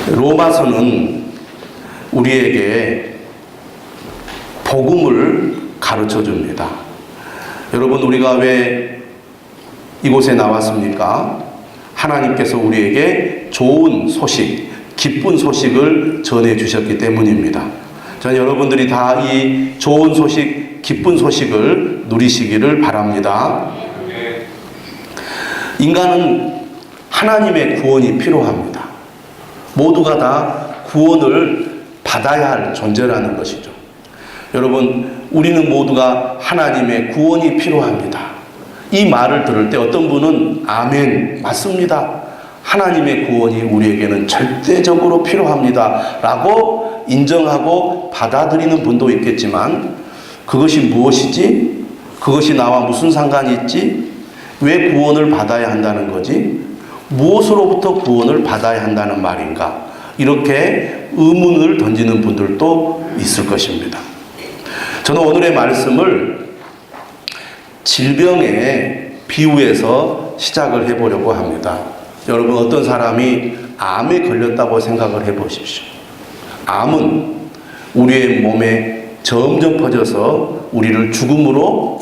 로마서는 우리에게 복음을 가르쳐 줍니다. 여러분, 우리가 왜 이곳에 나왔습니까? 하나님께서 우리에게 좋은 소식, 기쁜 소식을 전해 주셨기 때문입니다. 저는 여러분들이 다 이 좋은 소식, 기쁜 소식을 누리시기를 바랍니다. 인간은 하나님의 구원이 필요합니다. 모두가 다 구원을 받아야 할 존재라는 것이죠. 여러분, 우리는 모두가 하나님의 구원이 필요합니다. 이 말을 들을 때 어떤 분은 아멘, 맞습니다, 하나님의 구원이 우리에게는 절대적으로 필요합니다 라고 인정하고 받아들이는 분도 있겠지만, 그것이 무엇이지? 그것이 나와 무슨 상관이 있지? 왜 구원을 받아야 한다는 거지? 무엇으로부터 구원을 받아야 한다는 말인가? 이렇게 의문을 던지는 분들도 있을 것입니다. 저는 오늘의 말씀을 질병의 비유에서 시작을 해보려고 합니다. 여러분, 어떤 사람이 암에 걸렸다고 생각을 해보십시오. 암은 우리의 몸에 점점 퍼져서 우리를 죽음으로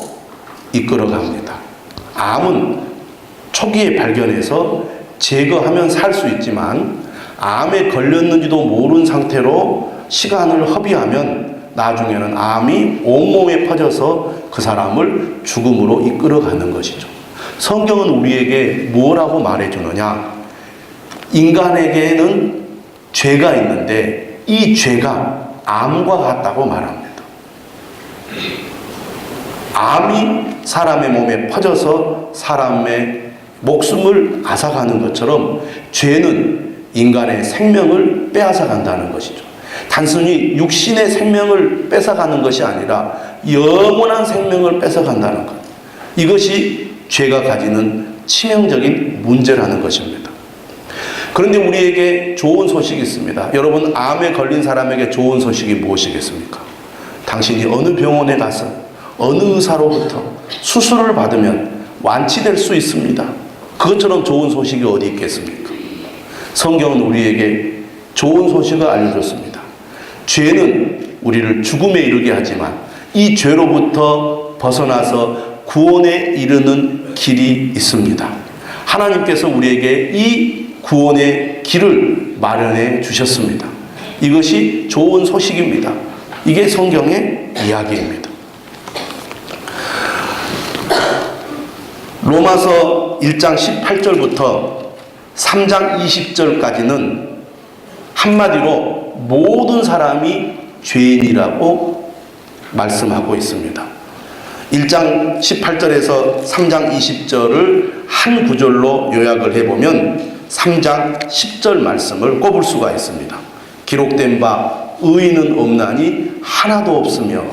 이끌어갑니다. 암은 초기에 발견해서 제거하면 살 수 있지만, 암에 걸렸는지도 모르는 상태로 시간을 허비하면 나중에는 암이 온몸에 퍼져서 그 사람을 죽음으로 이끌어가는 것이죠. 성경은 우리에게 뭐라고 말해주느냐? 인간에게는 죄가 있는데 이 죄가 암과 같다고 말합니다. 암이 사람의 몸에 퍼져서 사람의 목숨을 앗아가는 것처럼 죄는 인간의 생명을 빼앗아간다는 것이죠. 단순히 육신의 생명을 뺏어가는 것이 아니라 영원한 생명을 뺏어간다는 것. 이것이 죄가 가지는 치명적인 문제라는 것입니다. 그런데 우리에게 좋은 소식이 있습니다. 여러분, 암에 걸린 사람에게 좋은 소식이 무엇이겠습니까? 당신이 어느 병원에 가서 어느 의사로부터 수술을 받으면 완치될 수 있습니다. 그것처럼 좋은 소식이 어디 있겠습니까? 성경은 우리에게 좋은 소식을 알려줬습니다. 죄는 우리를 죽음에 이르게 하지만 이 죄로부터 벗어나서 구원에 이르는 길이 있습니다. 하나님께서 우리에게 이 구원의 길을 마련해 주셨습니다. 이것이 좋은 소식입니다. 이게 성경의 이야기입니다. 로마서 1장 18절부터 3장 20절까지는 한마디로 모든 사람이 죄인이라고 말씀하고 있습니다. 1장 18절에서 3장 20절을 한 구절로 요약을 해보면 3장 10절 말씀을 꼽을 수가 있습니다. 기록된 바 의인은 없나니 하나도 없으며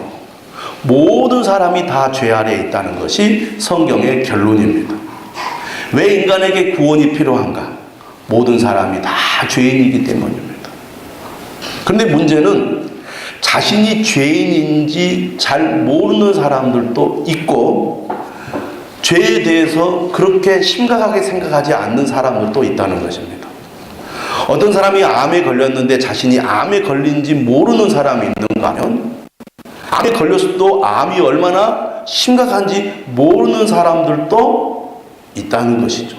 모든 사람이 다 죄 아래에 있다는 것이 성경의 결론입니다. 왜 인간에게 구원이 필요한가? 모든 사람이 다 죄인이기 때문입니다. 그런데 문제는 자신이 죄인인지 잘 모르는 사람들도 있고, 죄에 대해서 그렇게 심각하게 생각하지 않는 사람들도 있다는 것입니다. 어떤 사람이 암에 걸렸는데 자신이 암에 걸린지 모르는 사람이 있는가 하면, 암에 걸렸어도 암이 얼마나 심각한지 모르는 사람들도 있다는 것이죠.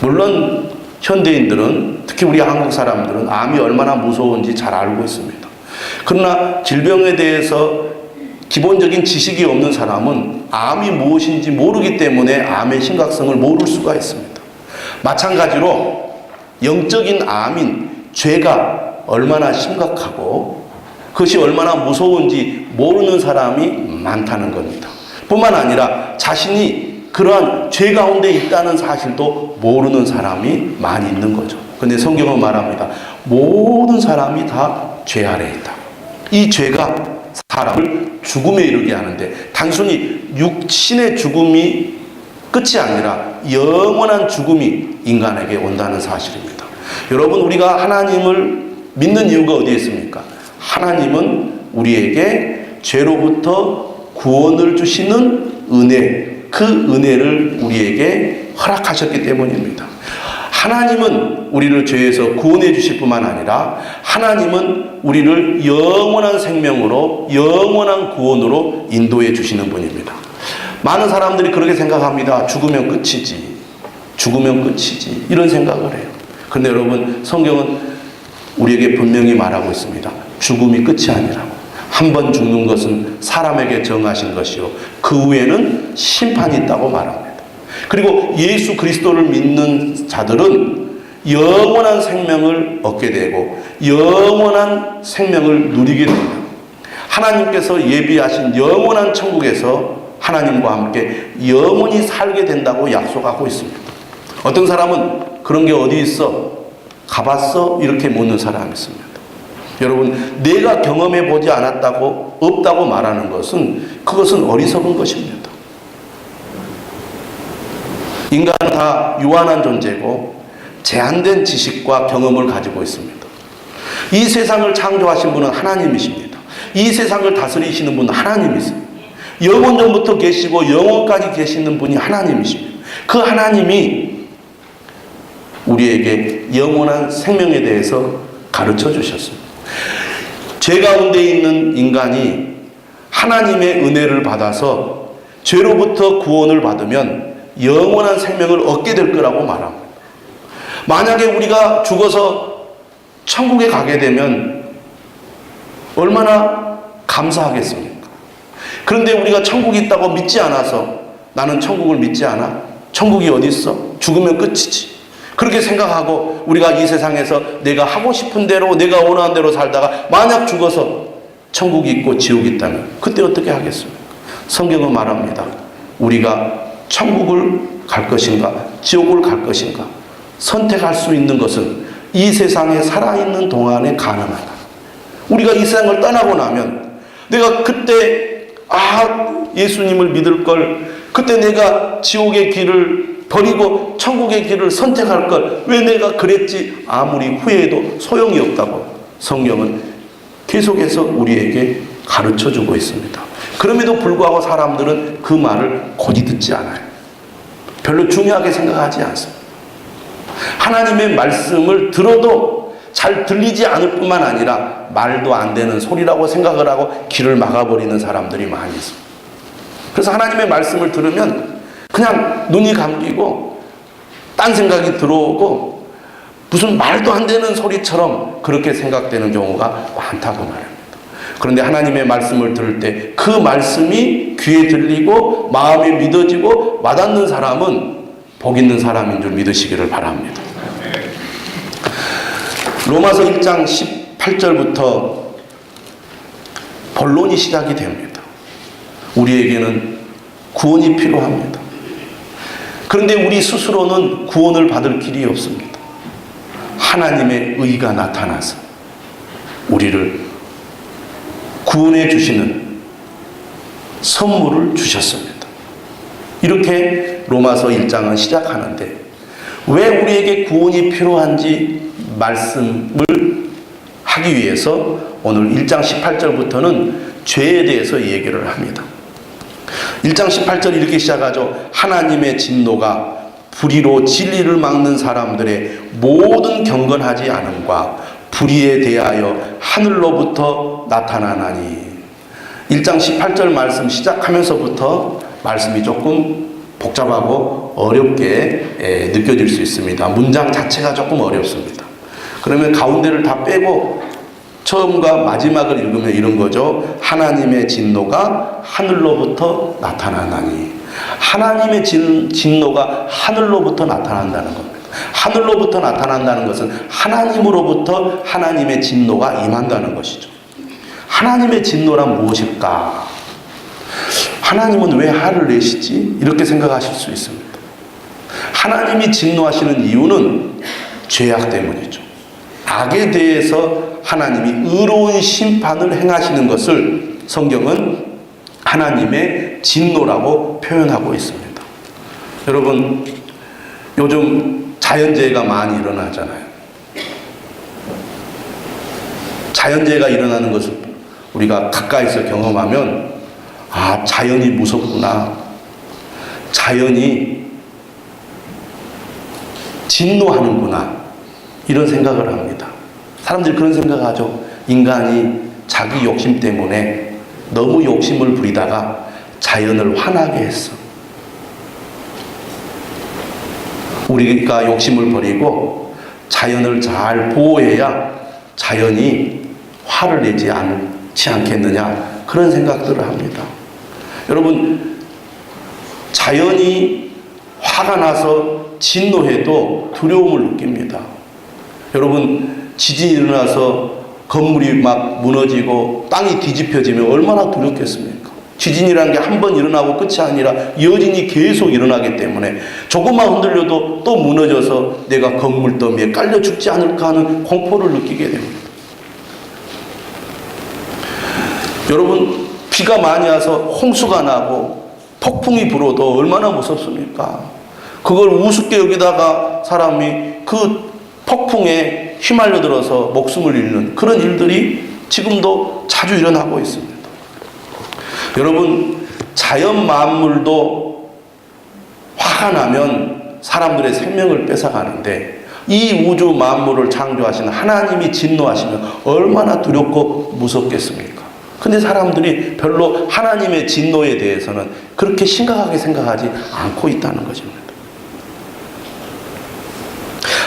물론 현대인들은, 특히 우리 한국 사람들은 암이 얼마나 무서운지 잘 알고 있습니다. 그러나 질병에 대해서 기본적인 지식이 없는 사람은 암이 무엇인지 모르기 때문에 암의 심각성을 모를 수가 있습니다. 마찬가지로 영적인 암인 죄가 얼마나 심각하고 그것이 얼마나 무서운지 모르는 사람이 많다는 겁니다. 뿐만 아니라 자신이 그러한 죄 가운데 있다는 사실도 모르는 사람이 많이 있는 거죠. 근데 성경은 말합니다. 모든 사람이 다 죄 아래에 있다. 이 죄가 사람을 죽음에 이르게 하는데, 단순히 육신의 죽음이 끝이 아니라 영원한 죽음이 인간에게 온다는 사실입니다. 여러분, 우리가 하나님을 믿는 이유가 어디에 있습니까? 하나님은 우리에게 죄로부터 구원을 주시는 은혜, 그 은혜를 우리에게 허락하셨기 때문입니다. 하나님은 우리를 죄에서 구원해 주실 뿐만 아니라 하나님은 우리를 영원한 생명으로, 영원한 구원으로 인도해 주시는 분입니다. 많은 사람들이 그렇게 생각합니다. 죽으면 끝이지. 죽으면 끝이지. 이런 생각을 해요. 그런데 여러분, 성경은 우리에게 분명히 말하고 있습니다. 죽음이 끝이 아니라고. 한 번 죽는 것은 사람에게 정하신 것이요, 그 후에는 심판이 있다고 말합니다. 그리고 예수 그리스도를 믿는 자들은 영원한 생명을 얻게 되고 영원한 생명을 누리게 됩니다. 하나님께서 예비하신 영원한 천국에서 하나님과 함께 영원히 살게 된다고 약속하고 있습니다. 어떤 사람은 그런 게 어디 있어? 가봤어? 이렇게 묻는 사람이 있습니다. 여러분, 내가 경험해 보지 않았다고, 없다고 말하는 것은, 그것은 어리석은 것입니다. 인간은 다 유한한 존재고 제한된 지식과 경험을 가지고 있습니다. 이 세상을 창조하신 분은 하나님이십니다. 이 세상을 다스리시는 분은 하나님이세요. 영원 전부터 계시고 영원까지 계시는 분이 하나님이십니다. 그 하나님이 우리에게 영원한 생명에 대해서 가르쳐 주셨습니다. 죄 가운데 있는 인간이 하나님의 은혜를 받아서 죄로부터 구원을 받으면 영원한 생명을 얻게 될 거라고 말합니다. 만약에 우리가 죽어서 천국에 가게 되면 얼마나 감사하겠습니까? 그런데 우리가 천국이 있다고 믿지 않아서, 나는 천국을 믿지 않아? 천국이 어디 있어? 죽으면 끝이지. 그렇게 생각하고 우리가 이 세상에서 내가 하고 싶은 대로, 내가 원하는 대로 살다가 만약 죽어서 천국이 있고 지옥이 있다면 그때 어떻게 하겠습니까? 성경은 말합니다. 우리가 천국을 갈 것인가, 지옥을 갈 것인가 선택할 수 있는 것은 이 세상에 살아있는 동안에 가능하다. 우리가 이 세상을 떠나고 나면 내가 그때 예수님을 믿을 걸, 그때 내가 지옥의 길을 버리고 천국의 길을 선택할 걸, 왜 내가 그랬지, 아무리 후회해도 소용이 없다고 성경은 계속해서 우리에게 가르쳐주고 있습니다. 그럼에도 불구하고 사람들은 그 말을 곧이 듣지 않아요. 별로 중요하게 생각하지 않습니다. 하나님의 말씀을 들어도 잘 들리지 않을 뿐만 아니라 말도 안 되는 소리라고 생각을 하고 길을 막아버리는 사람들이 많이 있습니다. 그래서 하나님의 말씀을 들으면 그냥 눈이 감기고 딴 생각이 들어오고 무슨 말도 안 되는 소리처럼 그렇게 생각되는 경우가 많다고 말합니다. 그런데 하나님의 말씀을 들을 때 그 말씀이 귀에 들리고 마음에 믿어지고 와닿는 사람은 복 있는 사람인 줄 믿으시기를 바랍니다. 로마서 1장 18절부터 본론이 시작이 됩니다. 우리에게는 구원이 필요합니다. 그런데 우리 스스로는 구원을 받을 길이 없습니다. 하나님의 의가 나타나서 우리를 구원해 주시는 선물을 주셨습니다. 이렇게 로마서 1장은 시작하는데, 왜 우리에게 구원이 필요한지 말씀을 하기 위해서 오늘 1장 18절부터는 죄에 대해서 얘기를 합니다. 1장 18절 이렇게 시작하죠. 하나님의 진노가 불의로 진리를 막는 사람들의 모든 경건하지 않음과 불의에 대하여 하늘로부터 나타나나니. 1장 18절 말씀 시작하면서부터 말씀이 조금 복잡하고 어렵게 느껴질 수 있습니다. 문장 자체가 조금 어렵습니다. 그러면 가운데를 다 빼고 처음과 마지막을 읽으면 이런 거죠. 하나님의 진노가 하늘로부터 나타나나니. 하나님의 진노가 하늘로부터 나타난다는 겁니다. 하늘로부터 나타난다는 것은 하나님으로부터 하나님의 진노가 임한다는 것이죠. 하나님의 진노란 무엇일까? 하나님은 왜 화를 내시지? 이렇게 생각하실 수 있습니다. 하나님이 진노하시는 이유는 죄악 때문이죠. 악에 대해서 하나님이 의로운 심판을 행하시는 것을 성경은 하나님의 진노라고 표현하고 있습니다. 여러분, 요즘 자연재해가 많이 일어나잖아요. 자연재해가 일어나는 것을 우리가 가까이서 경험하면 자연이 무섭구나. 자연이 진노하는구나. 이런 생각을 합니다. 사람들이 그런 생각을 하죠. 인간이 자기 욕심 때문에 너무 욕심을 부리다가 자연을 화나게 했어. 우리가 욕심을 버리고 자연을 잘 보호해야 자연이 화를 내지 않지 않겠느냐, 그런 생각들을 합니다. 여러분, 자연이 화가 나서 진노해도 두려움을 느낍니다. 여러분, 지진이 일어나서 건물이 막 무너지고 땅이 뒤집혀지면 얼마나 두렵겠습니까? 지진이라는 게 한 번 일어나고 끝이 아니라 여진이 계속 일어나기 때문에 조금만 흔들려도 또 무너져서 내가 건물 더미에 깔려 죽지 않을까 하는 공포를 느끼게 됩니다. 여러분, 비가 많이 와서 홍수가 나고 폭풍이 불어도 얼마나 무섭습니까? 그걸 우습게 여기다가 사람이 그 폭풍에 휘말려 들어서 목숨을 잃는 그런 일들이 지금도 자주 일어나고 있습니다. 여러분, 자연 만물도 화가 나면 사람들의 생명을 뺏어가는데 이 우주 만물을 창조하신 하나님이 진노하시면 얼마나 두렵고 무섭겠습니까? 근데 사람들이 별로 하나님의 진노에 대해서는 그렇게 심각하게 생각하지 않고 있다는 것입니다.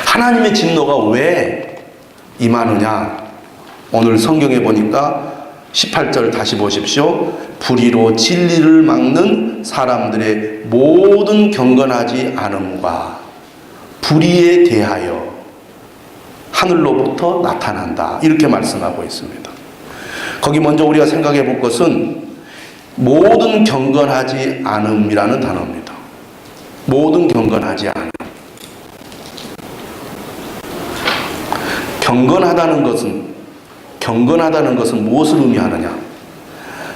하나님의 진노가 왜 임하느냐? 오늘 성경에 보니까 18절 다시 보십시오. 불의로 진리를 막는 사람들의 모든 경건하지 않음과 불의에 대하여 하늘로부터 나타난다, 이렇게 말씀하고 있습니다. 거기 먼저 우리가 생각해 볼 것은 모든 경건하지 않음이라는 단어입니다. 모든 경건하지 않음. 경건하다는 것은 무엇을 의미하느냐?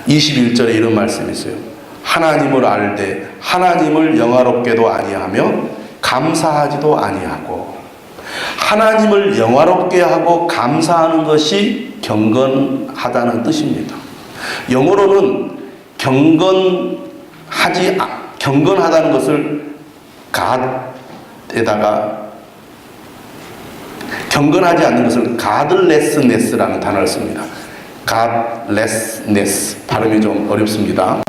21절에 이런 말씀이 있어요. 하나님을 알되 하나님을 영화롭게도 아니하며 감사하지도 아니하고. 하나님을 영화롭게 하고 감사하는 것이 경건하다는 뜻입니다. 영어로는 경건하다는 것을 God에다가 경건하지 않는 것을 godlessness라는 단어를 씁니다. godlessness. 발음이 좀 어렵습니다.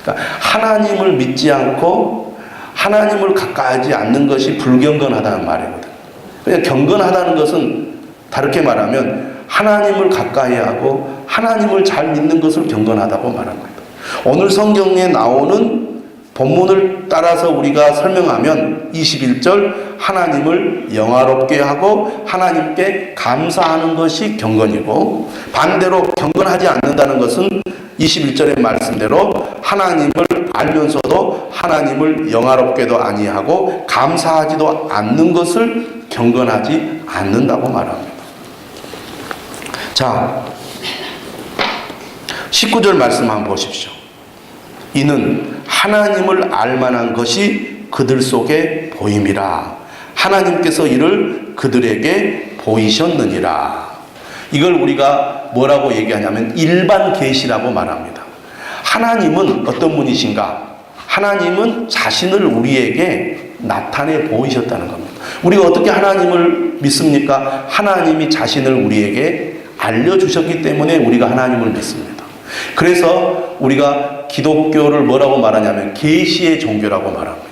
그러니까 하나님을 믿지 않고 하나님을 가까이하지 않는 것이 불경건하다는 말이거든요. 그냥 경건하다는 것은 다르게 말하면 하나님을 가까이하고 하나님을 잘 믿는 것을 경건하다고 말합니다. 오늘 성경에 나오는 본문을 따라서 우리가 설명하면 21절 하나님을 영화롭게 하고 하나님께 감사하는 것이 경건이고, 반대로 경건하지 않는다는 것은 21절의 말씀대로 하나님을 알면서도 하나님을 영화롭게도 아니하고 감사하지도 않는 것을 경건하지 않는다고 말합니다. 자, 19절 말씀 한번 보십시오. 이는 하나님을 알만한 것이 그들 속에 보임이라. 하나님께서 이를 그들에게 보이셨느니라. 이걸 우리가 뭐라고 얘기하냐면 일반 계시라고 말합니다. 하나님은 어떤 분이신가? 하나님은 자신을 우리에게 나타내 보이셨다는 겁니다. 우리가 어떻게 하나님을 믿습니까? 하나님이 자신을 우리에게 알려주셨기 때문에 우리가 하나님을 믿습니다. 그래서 우리가 기독교를 뭐라고 말하냐면 계시의 종교라고 말합니다.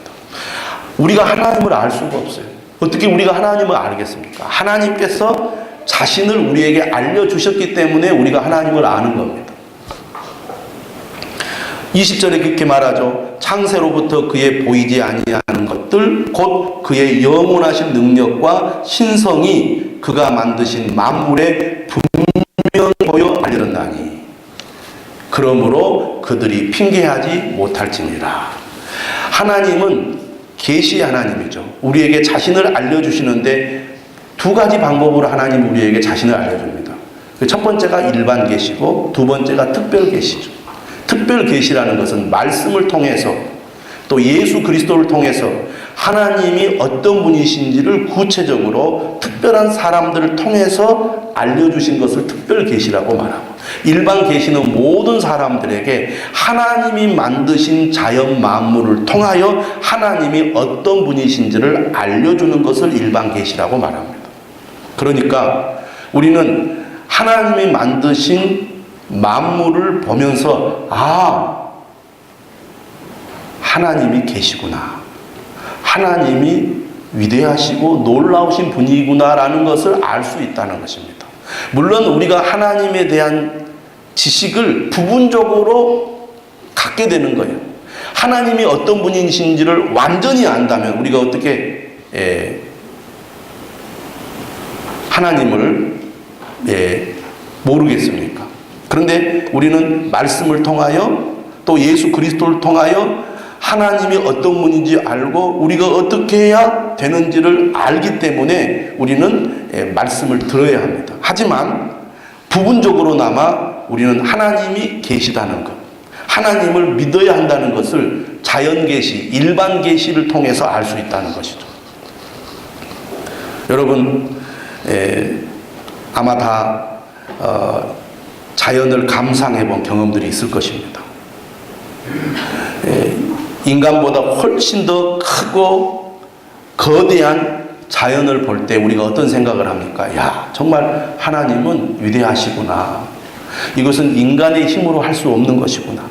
우리가 하나님을 알 수가 없어요. 어떻게 우리가 하나님을 알겠습니까? 하나님께서 자신을 우리에게 알려주셨기 때문에 우리가 하나님을 아는 겁니다. 20절에 그렇게 말하죠. 창세로부터 그의 보이지 아니하는 것들 곧 그의 영원하신 능력과 신성이 그가 만드신 만물에 분명히 보여 알렸나니 그러므로 그들이 핑계하지 못할지니라. 하나님은 계시의 하나님이죠. 우리에게 자신을 알려주시는데 두 가지 방법으로 하나님 우리에게 자신을 알려줍니다. 첫 번째가 일반 계시고 두 번째가 특별 계시죠. 특별 계시라는 것은 말씀을 통해서 또 예수 그리스도를 통해서 하나님이 어떤 분이신지를 구체적으로 특별한 사람들을 통해서 알려주신 것을 특별 계시라고 말하고, 일반 계시는 모든 사람들에게 하나님이 만드신 자연 만물을 통하여 하나님이 어떤 분이신지를 알려주는 것을 일반 계시라고 말합니다. 그러니까 우리는 하나님이 만드신 만물을 보면서 하나님이 계시구나. 하나님이 위대하시고 놀라우신 분이구나라는 것을 알 수 있다는 것입니다. 물론 우리가 하나님에 대한 지식을 부분적으로 갖게 되는 거예요. 하나님이 어떤 분이신지를 완전히 안다면 우리가 어떻게 하나님을 모르겠습니까? 그런데 우리는 말씀을 통하여 또 예수 그리스도를 통하여 하나님이 어떤 분인지 알고 우리가 어떻게 해야 되는지를 알기 때문에 우리는 말씀을 들어야 합니다. 하지만 부분적으로나마 우리는 하나님이 계시다는 것, 하나님을 믿어야 한다는 것을 자연 계시, 일반 계시를 통해서 알 수 있다는 것이죠. 여러분 아마 다 자연을 감상해 본 경험들이 있을 것입니다. 인간보다 훨씬 더 크고 거대한 자연을 볼 때 우리가 어떤 생각을 합니까? 야, 정말 하나님은 위대하시구나. 이것은 인간의 힘으로 할 수 없는 것이구나.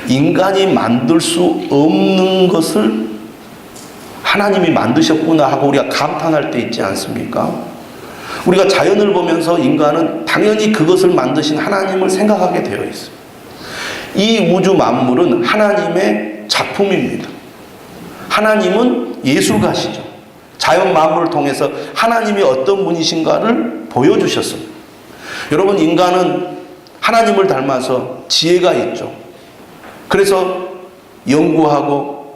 인간이 만들 수 없는 것을 하나님이 만드셨구나 하고 우리가 감탄할 때 있지 않습니까? 우리가 자연을 보면서 인간은 당연히 그것을 만드신 하나님을 생각하게 되어 있습니다. 이 우주 만물은 하나님의 작품입니다. 하나님은 예술가시죠. 자연 만물을 통해서 하나님이 어떤 분이신가를 보여주셨습니다. 여러분, 인간은 하나님을 닮아서 지혜가 있죠. 그래서 연구해서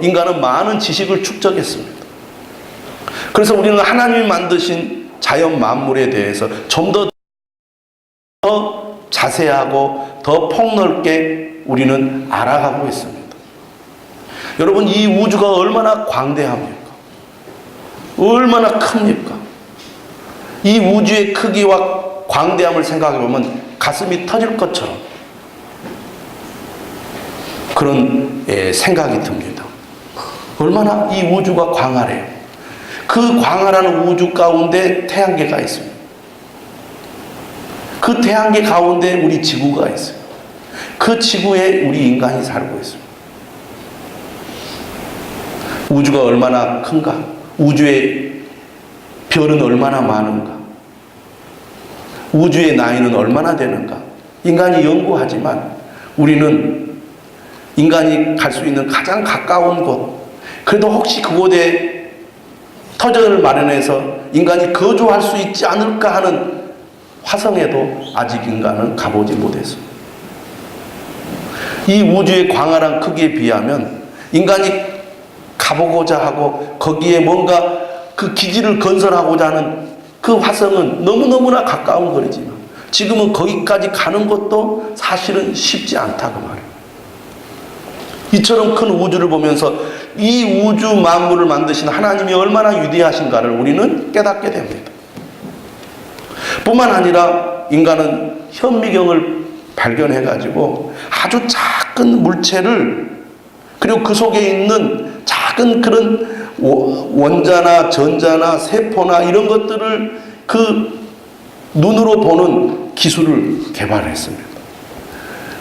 인간은 많은 지식을 축적했습니다. 그래서 우리는 하나님이 만드신 자연 만물에 대해서 좀 더 자세하고 더 폭넓게 우리는 알아가고 있습니다. 여러분, 이 우주가 얼마나 광대합니까? 얼마나 큽니까? 이 우주의 크기와 광대함을 생각해 보면 가슴이 터질 것처럼 그런 생각이 듭니다. 얼마나 이 우주가 광활해요. 그 광활한 우주 가운데 태양계가 있습니다. 그 태양계 가운데 우리 지구가 있어요. 그 지구에 우리 인간이 살고 있습니다. 우주가 얼마나 큰가? 우주의 별은 얼마나 많은가? 우주의 나이는 얼마나 되는가? 인간이 연구하지만 우리는 인간이 갈 수 있는 가장 가까운 곳, 그래도 혹시 그곳에 터전을 마련해서 인간이 거주할 수 있지 않을까 하는 화성에도 아직 인간은 가보지 못했습니다. 이 우주의 광활한 크기에 비하면 인간이 가보고자 하고 거기에 뭔가 그 기지를 건설하고자 하는 그 화성은 너무너무나 가까운 거리지만 지금은 거기까지 가는 것도 사실은 쉽지 않다 그 말이에요. 이처럼 큰 우주를 보면서 이 우주 만물을 만드신 하나님이 얼마나 위대하신가를 우리는 깨닫게 됩니다. 뿐만 아니라 인간은 현미경을 발견해가지고 아주 작은 물체를, 그리고 그 속에 있는 작은 그런 원자나 전자나 세포나 이런 것들을 그 눈으로 보는 기술을 개발했습니다.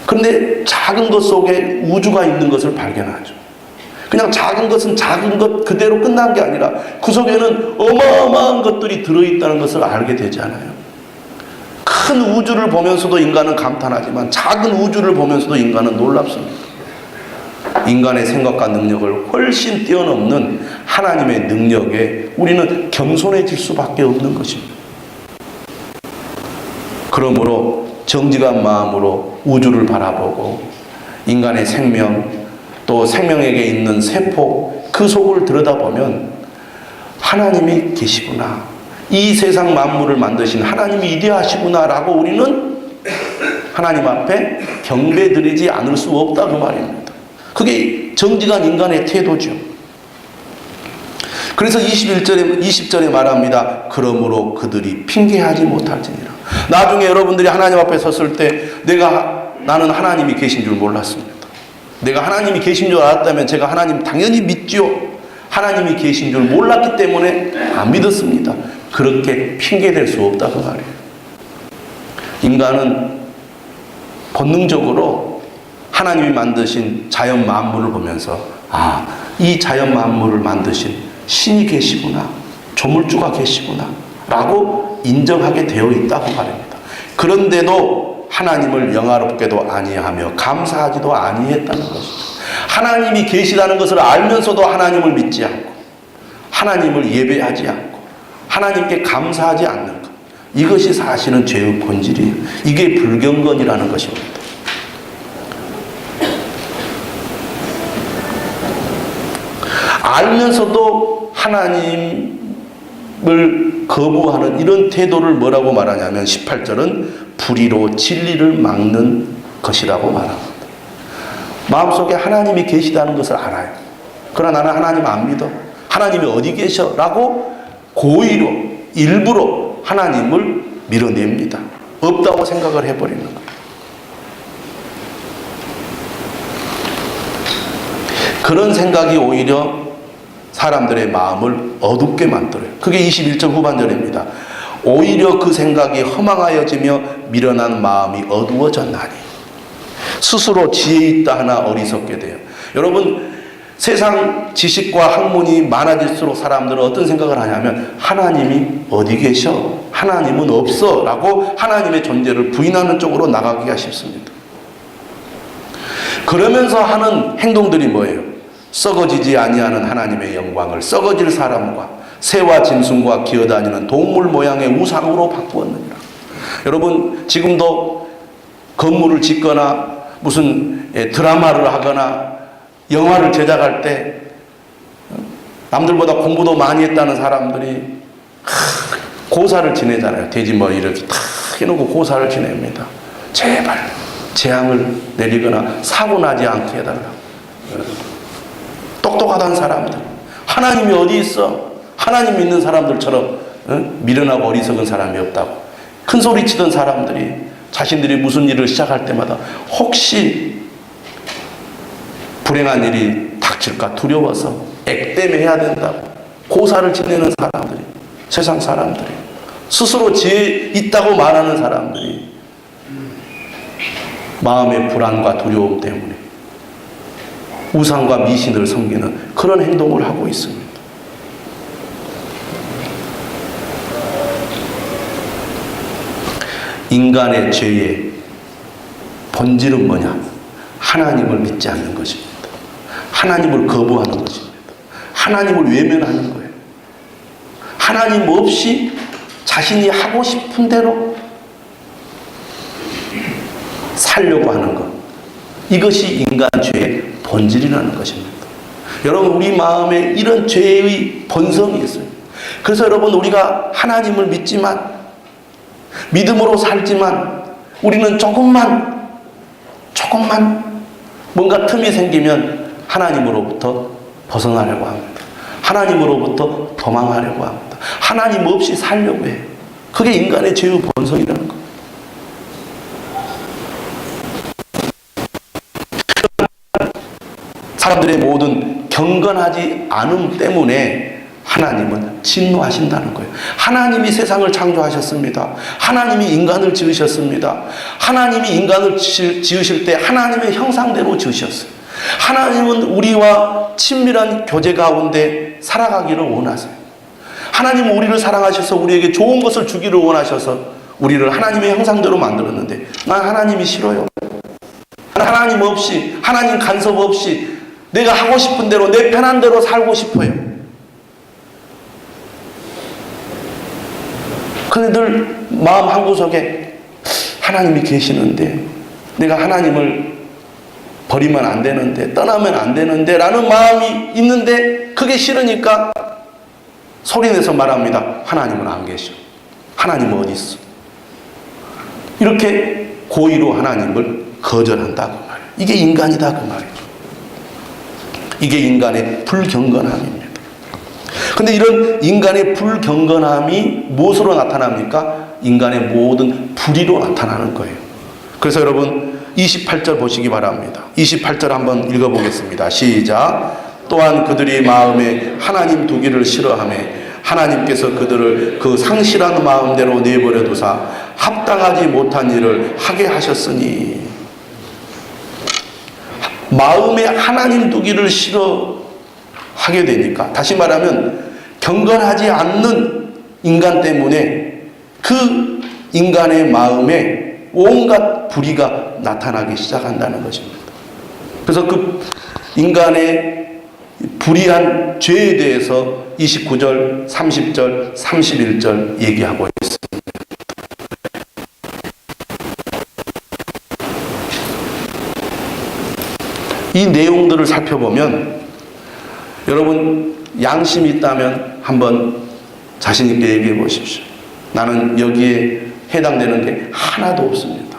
그런데 작은 것 속에 우주가 있는 것을 발견하죠. 그냥 작은 것은 작은 것 그대로 끝난 게 아니라 그 속에는 어마어마한 것들이 들어있다는 것을 알게 되잖아요. 큰 우주를 보면서도 인간은 감탄하지만 작은 우주를 보면서도 인간은 놀랍습니다. 인간의 생각과 능력을 훨씬 뛰어넘는 하나님의 능력에 우리는 겸손해질 수밖에 없는 것입니다. 그러므로 정직한 마음으로 우주를 바라보고 인간의 생명, 또 생명에게 있는 세포, 그 속을 들여다보면 하나님이 계시구나, 이 세상 만물을 만드신 하나님이 위대하시구나 라고 우리는 하나님 앞에 경배드리지 않을 수 없다 그 말입니다. 그게 정직한 인간의 태도죠. 그래서 20절에 말합니다. 그러므로 그들이 핑계하지 못할지니라. 나중에 여러분들이 하나님 앞에 섰을 때 나는 하나님이 계신 줄 몰랐습니다. 내가 하나님이 계신 줄 알았다면 제가 하나님 당연히 믿지요. 하나님이 계신 줄 몰랐기 때문에 안 믿었습니다. 그렇게 핑계댈 수 없다고 말해요. 인간은 본능적으로 하나님이 만드신 자연 만물을 보면서 이 자연 만물을 만드신 신이 계시구나, 조물주가 계시구나 라고 인정하게 되어 있다고 말합니다. 그런데도 하나님을 영화롭게도 아니하며 감사하지도 아니했다는 것이죠. 하나님이 계시다는 것을 알면서도 하나님을 믿지 않고 하나님을 예배하지 않고 하나님께 감사하지 않는 것, 이것이 사실은 죄의 본질이에요. 이게 불경건이라는 것입니다. 알면서도 하나님을 거부하는 이런 태도를 뭐라고 말하냐면 18절은 불의로 진리를 막는 것이라고 말합니다. 마음속에 하나님이 계시다는 것을 알아요. 그러나 나는 하나님 안 믿어. 하나님이 어디 계셔? 라고 고의로 일부러 하나님을 밀어냅니다. 없다고 생각을 해버리는 거예요. 그런 생각이 오히려 사람들의 마음을 어둡게 만들어요. 그게 21절 후반절입니다. 오히려 그 생각이 허망하여지며 미련한 마음이 어두워졌나니 스스로 지혜 있다 하나 어리석게 돼요. 여러분, 세상 지식과 학문이 많아질수록 사람들은 어떤 생각을 하냐면 하나님이 어디 계셔? 하나님은 없어 라고 하나님의 존재를 부인하는 쪽으로 나가기가 쉽습니다. 그러면서 하는 행동들이 뭐예요? 썩어지지 아니하는 하나님의 영광을 썩어질 사람과 새와 짐승과 기어다니는 동물 모양의 우상으로 바꾸었느니라. 여러분, 지금도 건물을 짓거나 무슨 드라마를 하거나 영화를 제작할 때 남들보다 공부도 많이 했다는 사람들이 고사를 지내잖아요. 돼지 머리 이렇게 탁 해놓고 고사를 지냅니다. 제발 재앙을 내리거나 사고 나지 않게 해달라고. 똑똑하다는 사람들, 하나님이 어디 있어? 하나님 믿는 사람들처럼 미련하고 어리석은 사람이 없다고 큰 소리 치던 사람들이 자신들이 무슨 일을 시작할 때마다 혹시 불행한 일이 닥칠까 두려워서 액땜해야 된다고 고사를 지내는 사람들이, 세상 사람들이, 스스로 지혜 있다고 말하는 사람들이 마음의 불안과 두려움 때문에 우상과 미신을 섬기는 그런 행동을 하고 있습니다. 인간의 죄의 본질은 뭐냐? 하나님을 믿지 않는 것입니다. 하나님을 거부하는 것입니다. 하나님을 외면하는 거예요. 하나님 없이 자신이 하고 싶은 대로 살려고 하는 것. 이것이 인간 죄의 본질이라는 것입니다. 여러분, 우리 마음에 이런 죄의 본성이 있어요. 그래서 여러분, 우리가 하나님을 믿지만, 믿음으로 살지만, 우리는 조금만 뭔가 틈이 생기면 하나님으로부터 벗어나려고 합니다. 하나님으로부터 도망하려고 합니다. 하나님 없이 살려고 해요. 그게 인간의 죄의 본성이라는 겁니다. 사람들의 모든 경건하지 않음 때문에 하나님은 진노하신다는 거예요. 하나님이 세상을 창조하셨습니다. 하나님이 인간을 지으셨습니다. 하나님이 인간을 지으실 때 하나님의 형상대로 지으셨어요. 하나님은 우리와 친밀한 교제 가운데 살아가기를 원하세요. 하나님은 우리를 사랑하셔서 우리에게 좋은 것을 주기를 원하셔서 우리를 하나님의 형상대로 만들었는데 난 하나님이 싫어요. 하나님 없이, 하나님 간섭 없이 내가 하고 싶은 대로, 내 편한 대로 살고 싶어요. 근데 늘 마음 한구석에 하나님이 계시는데, 내가 하나님을 버리면 안 되는데, 떠나면 안 되는데 라는 마음이 있는데 그게 싫으니까 소리내서 말합니다. 하나님은 안 계셔. 하나님은 어디 있어? 이렇게 고의로 하나님을 거절한다고 말이에요. 이게 인간이다 그 말이에요. 이게 인간의 불경건함입니다. 근데 이런 인간의 불경건함이 무엇으로 나타납니까? 인간의 모든 불의로 나타나는 거예요. 그래서 여러분 28절 보시기 바랍니다. 28절 한번 읽어보겠습니다. 시작. 또한 그들이 마음에 하나님 두기를 싫어하며 하나님께서 그들을 그 상실한 마음대로 내버려 두사 합당하지 못한 일을 하게 하셨으니. 마음에 하나님 두기를 싫어하게 되니까, 다시 말하면 경건하지 않는 인간 때문에 그 인간의 마음에 온갖 불의가 나타나기 시작한다는 것입니다. 그래서 그 인간의 불의한 죄에 대해서 29절, 30절, 31절 얘기하고 있습니다. 이 내용들을 살펴보면 여러분 양심이 있다면 한번 자신 있게 얘기해 보십시오. 나는 여기에 해당되는 게 하나도 없습니다.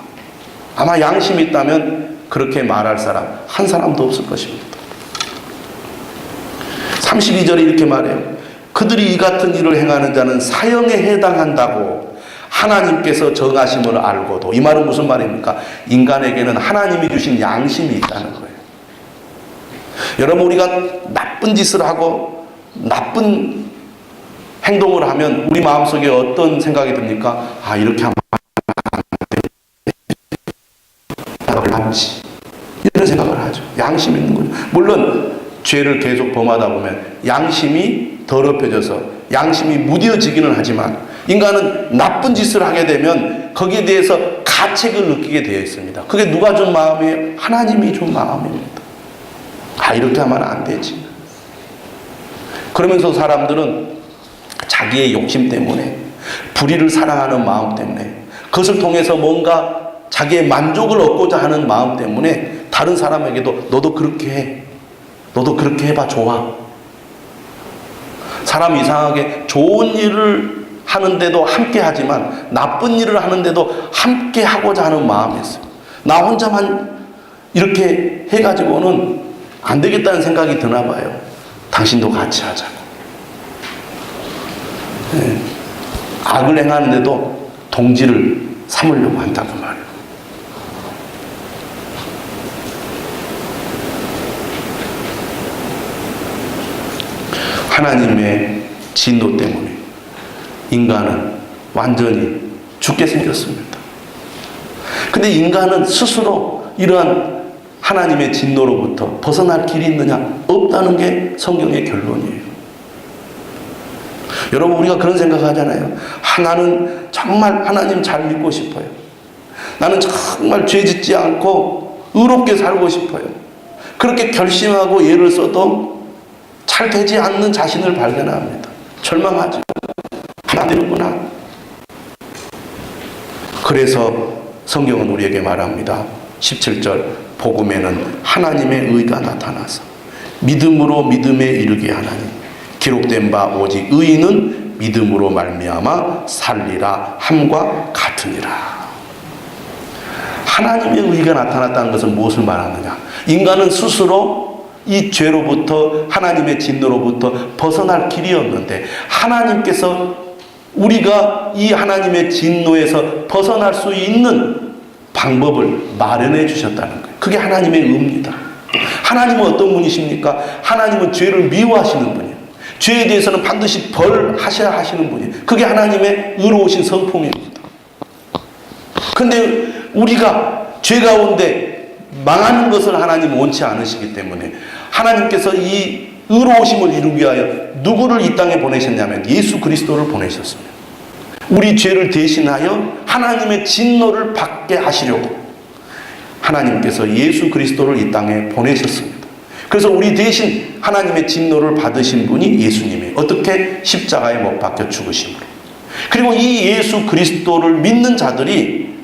아마 양심이 있다면 그렇게 말할 사람 한 사람도 없을 것입니다. 32절에 이렇게 말해요. 그들이 이 같은 일을 행하는 자는 사형에 해당한다고 하나님께서 정하심을 알고도. 이 말은 무슨 말입니까? 인간에게는 하나님이 주신 양심이 있다는 거예요. 여러분, 우리가 나쁜 짓을 하고 나쁜 행동을 하면 우리 마음속에 어떤 생각이 듭니까? 아, 이렇게 하면 안 돼. 이런 생각을 하죠. 양심이 있는 거죠. 물론 죄를 계속 범하다 보면 양심이 더럽혀져서 양심이 무뎌지기는 하지만 인간은 나쁜 짓을 하게 되면 거기에 대해서 가책을 느끼게 되어 있습니다. 그게 누가 준 마음이에요? 하나님이 준 마음입니다. 아, 이렇게 하면 안 되지. 그러면서 사람들은 자기의 욕심 때문에, 불의를 사랑하는 마음 때문에, 그것을 통해서 뭔가 자기의 만족을 얻고자 하는 마음 때문에 다른 사람에게도 너도 그렇게 해, 너도 그렇게 해봐, 좋아. 사람 이상하게 좋은 일을 하는데도 함께 하지만 나쁜 일을 하는데도 함께 하고자 하는 마음이 있어요. 나 혼자만 이렇게 해가지고는 안 되겠다는 생각이 드나 봐요. 당신도 같이 하자고. 네. 악을 행하는데도 동지를 삼으려고 한다고 말이에요. 하나님의 진노 때문에 인간은 완전히 죽게 생겼습니다. 근데 인간은 스스로 이러한 하나님의 진노로부터 벗어날 길이 있느냐? 없다는 게 성경의 결론이에요. 여러분, 우리가 그런 생각을 하잖아요. 나는 정말 하나님 잘 믿고 싶어요. 나는 정말 죄 짓지 않고 의롭게 살고 싶어요. 그렇게 결심하고 예를 써도 잘 되지 않는 자신을 발견합니다. 절망하죠. 안 되는구나. 그래서 성경은 우리에게 말합니다. 17절, 복음에는 하나님의 의가 나타나서 믿음으로 믿음에 이르게 하나니 기록된 바 오직 의인은 믿음으로 말미암아 살리라 함과 같으니라. 하나님의 의가 나타났다는 것은 무엇을 말하느냐? 인간은 스스로 이 죄로부터, 하나님의 진노로부터 벗어날 길이 없는데 하나님께서 우리가 이 하나님의 진노에서 벗어날 수 있는 방법을 마련해 주셨다는 거예요. 그게 하나님의 의입니다. 하나님은 어떤 분이십니까? 하나님은 죄를 미워하시는 분이에요. 죄에 대해서는 반드시 벌하셔야 하시는 분이에요. 그게 하나님의 의로우신 성품입니다. 근데 우리가 죄 가운데 망하는 것을 하나님은 원치 않으시기 때문에 하나님께서 이 의로우심을 이루기 위하여 누구를 이 땅에 보내셨냐면 예수 그리스도를 보내셨습니다. 우리 죄를 대신하여 하나님의 진노를 받게 하시려고 하나님께서 예수 그리스도를 이 땅에 보내셨습니다. 그래서 우리 대신 하나님의 진노를 받으신 분이 예수님이에요. 어떻게? 십자가에 못 박혀 죽으심으로. 그리고 이 예수 그리스도를 믿는 자들이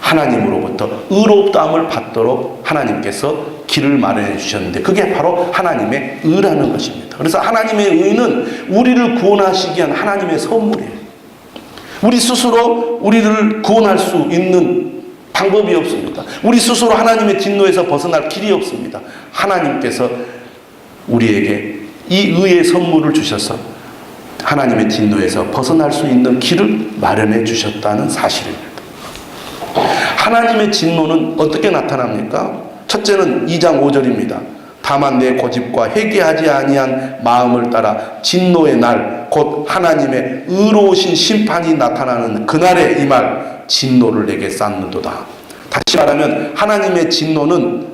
하나님으로부터 의롭다함을 받도록 하나님께서 길을 마련해 주셨는데 그게 바로 하나님의 의라는 것입니다. 그래서 하나님의 의는 우리를 구원하시기 위한 하나님의 선물이에요. 우리 스스로 우리를 구원할 수 있는 방법이 없습니다. 우리 스스로 하나님의 진노에서 벗어날 길이 없습니다. 하나님께서 우리에게 이 의의 선물을 주셔서 하나님의 진노에서 벗어날 수 있는 길을 마련해 주셨다는 사실입니다. 하나님의 진노는 어떻게 나타납니까? 첫째는 2장 5절입니다. 다만 내 고집과 회개하지 아니한 마음을 따라 진노의 날, 곧 하나님의 의로우신 심판이 나타나는 그날에 임할 진노를 내게 쌓는도다. 다시 말하면 하나님의 진노는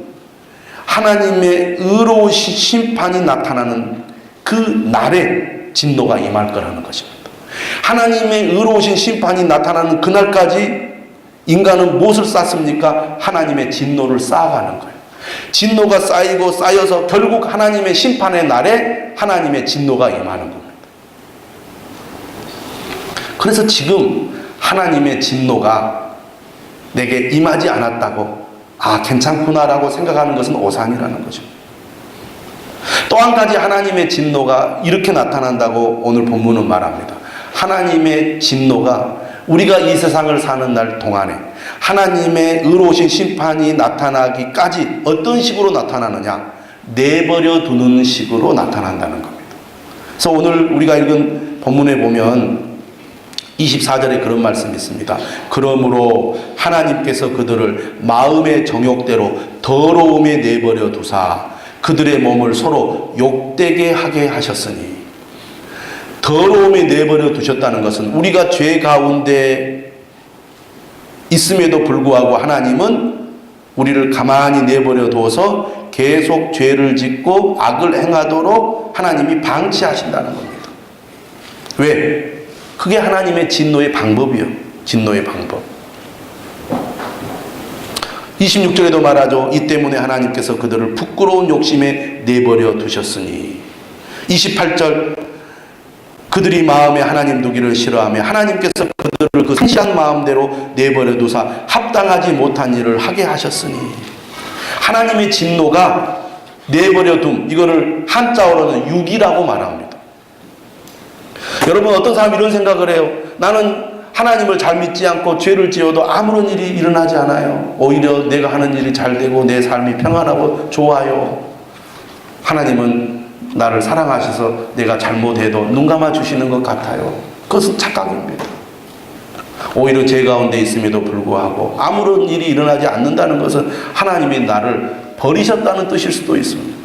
하나님의 의로우신 심판이 나타나는 그 날에 진노가 임할 거라는 것입니다. 하나님의 의로우신 심판이 나타나는 그날까지 인간은 무엇을 쌓습니까? 하나님의 진노를 쌓아가는 거예요. 진노가 쌓이고 쌓여서 결국 하나님의 심판의 날에 하나님의 진노가 임하는 겁니다. 그래서 지금 하나님의 진노가 내게 임하지 않았다고 괜찮구나라고 생각하는 것은 오산이라는 거죠. 또 한 가지 하나님의 진노가 이렇게 나타난다고 오늘 본문은 말합니다. 하나님의 진노가 우리가 이 세상을 사는 날 동안에 하나님의 의로우신 심판이 나타나기까지 어떤 식으로 나타나느냐? 내버려 두는 식으로 나타난다는 겁니다. 그래서 오늘 우리가 읽은 본문에 보면 24절에 그런 말씀이 있습니다. 그러므로 하나님께서 그들을 마음의 정욕대로 더러움에 내버려 두사 그들의 몸을 서로 욕되게 하게 하셨으니, 더러움에 내버려 두셨다는 것은 우리가 죄 가운데 있음에도 불구하고 하나님은 우리를 가만히 내버려 두어서 계속 죄를 짓고 악을 행하도록 하나님이 방치하신다는 겁니다. 왜? 그게 하나님의 진노의 방법이요. 진노의 방법. 26절에도 말하죠. 이 때문에 하나님께서 그들을 부끄러운 욕심에 내버려 두셨으니. 28절 그들이 마음에 하나님 두기를 싫어하며 하나님께서 그들을 그 상시한 마음대로 내버려 두사 합당하지 못한 일을 하게 하셨으니. 하나님의 진노가 내버려 둠, 이거를 한자어로는 육이라고 말합니다. 여러분, 어떤 사람이 이런 생각을 해요. 나는 하나님을 잘 믿지 않고 죄를 지어도 아무런 일이 일어나지 않아요. 오히려 내가 하는 일이 잘 되고 내 삶이 평안하고 좋아요. 하나님은 나를 사랑하셔서 내가 잘못해도 눈 감아주시는 것 같아요. 그것은 착각입니다. 오히려 죄 가운데 있음에도 불구하고 아무런 일이 일어나지 않는다는 것은 하나님이 나를 버리셨다는 뜻일 수도 있습니다.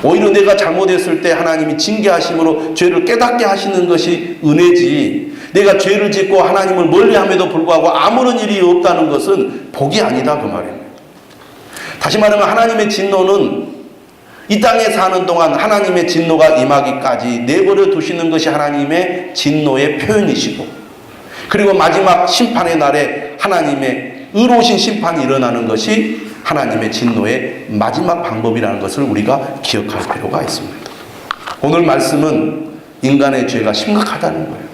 오히려 내가 잘못했을 때 하나님이 징계하심으로 죄를 깨닫게 하시는 것이 은혜지, 내가 죄를 짓고 하나님을 멀리함에도 불구하고 아무런 일이 없다는 것은 복이 아니다, 그 말입니다. 다시 말하면 하나님의 진노는 이 땅에 사는 동안 하나님의 진노가 임하기까지 내버려 두시는 것이 하나님의 진노의 표현이시고, 그리고 마지막 심판의 날에 하나님의 의로우신 심판이 일어나는 것이 하나님의 진노의 마지막 방법이라는 것을 우리가 기억할 필요가 있습니다. 오늘 말씀은 인간의 죄가 심각하다는 거예요.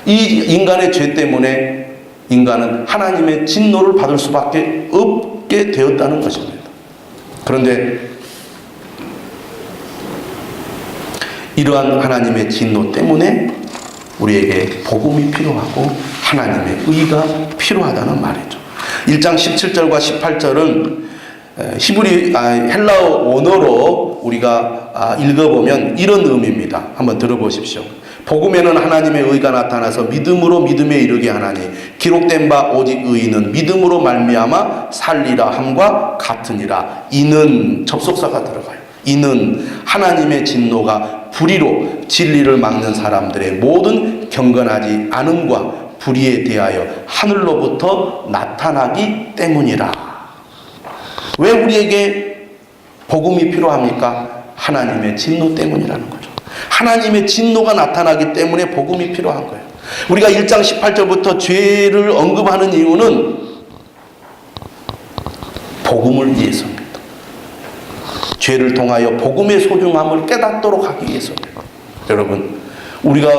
이 인간의 죄 때문에 인간은 하나님의 진노를 받을 수밖에 없게 되었다는 것입니다. 그런데 이러한 하나님의 진노 때문에 우리에게 복음이 필요하고 하나님의 의가 필요하다는 말이죠. 1장 17절과 18절은 헬라어 원어로 우리가 읽어보면 이런 의미입니다. 한번 들어보십시오. 복음에는 하나님의 의가 나타나서 믿음으로 믿음에 이르게 하나니 기록된 바 오직 의인은 믿음으로 말미암아 살리라 함과 같으니라. 이는 접속사가 들어가요. 이는 하나님의 진노가 불의로 진리를 막는 사람들의 모든 경건하지 않음과 불의에 대하여 하늘로부터 나타나기 때문이라. 왜 우리에게 복음이 필요합니까? 하나님의 진노 때문이라는 거죠. 하나님의 진노가 나타나기 때문에 복음이 필요한 거예요. 우리가 1장 18절부터 죄를 언급하는 이유는 복음을 위해서입니다. 죄를 통하여 복음의 소중함을 깨닫도록 하기 위해서입니다. 여러분, 우리가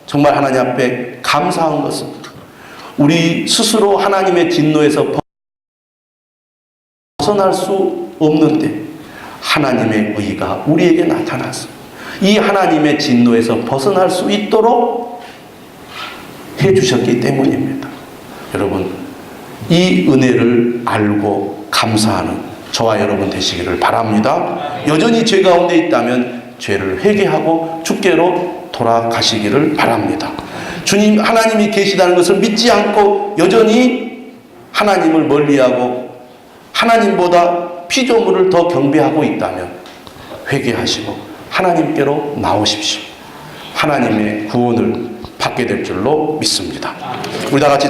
정말 하나님 앞에 감사한 것은 우리 스스로 하나님의 진노에서 벗어날 수 없는데 하나님의 의가 우리에게 나타났습니다. 이 하나님의 진노에서 벗어날 수 있도록 해주셨기 때문입니다. 여러분, 이 은혜를 알고 감사하는 저와 여러분 되시기를 바랍니다. 여전히 죄 가운데 있다면 죄를 회개하고 주께로 돌아가시기를 바랍니다. 주님, 하나님이 계시다는 것을 믿지 않고 여전히 하나님을 멀리하고 하나님보다 피조물을 더 경배하고 있다면 회개하시고 하나님께로 나오십시오. 하나님의 구원을 받게 될 줄로 믿습니다. 우리 다 같이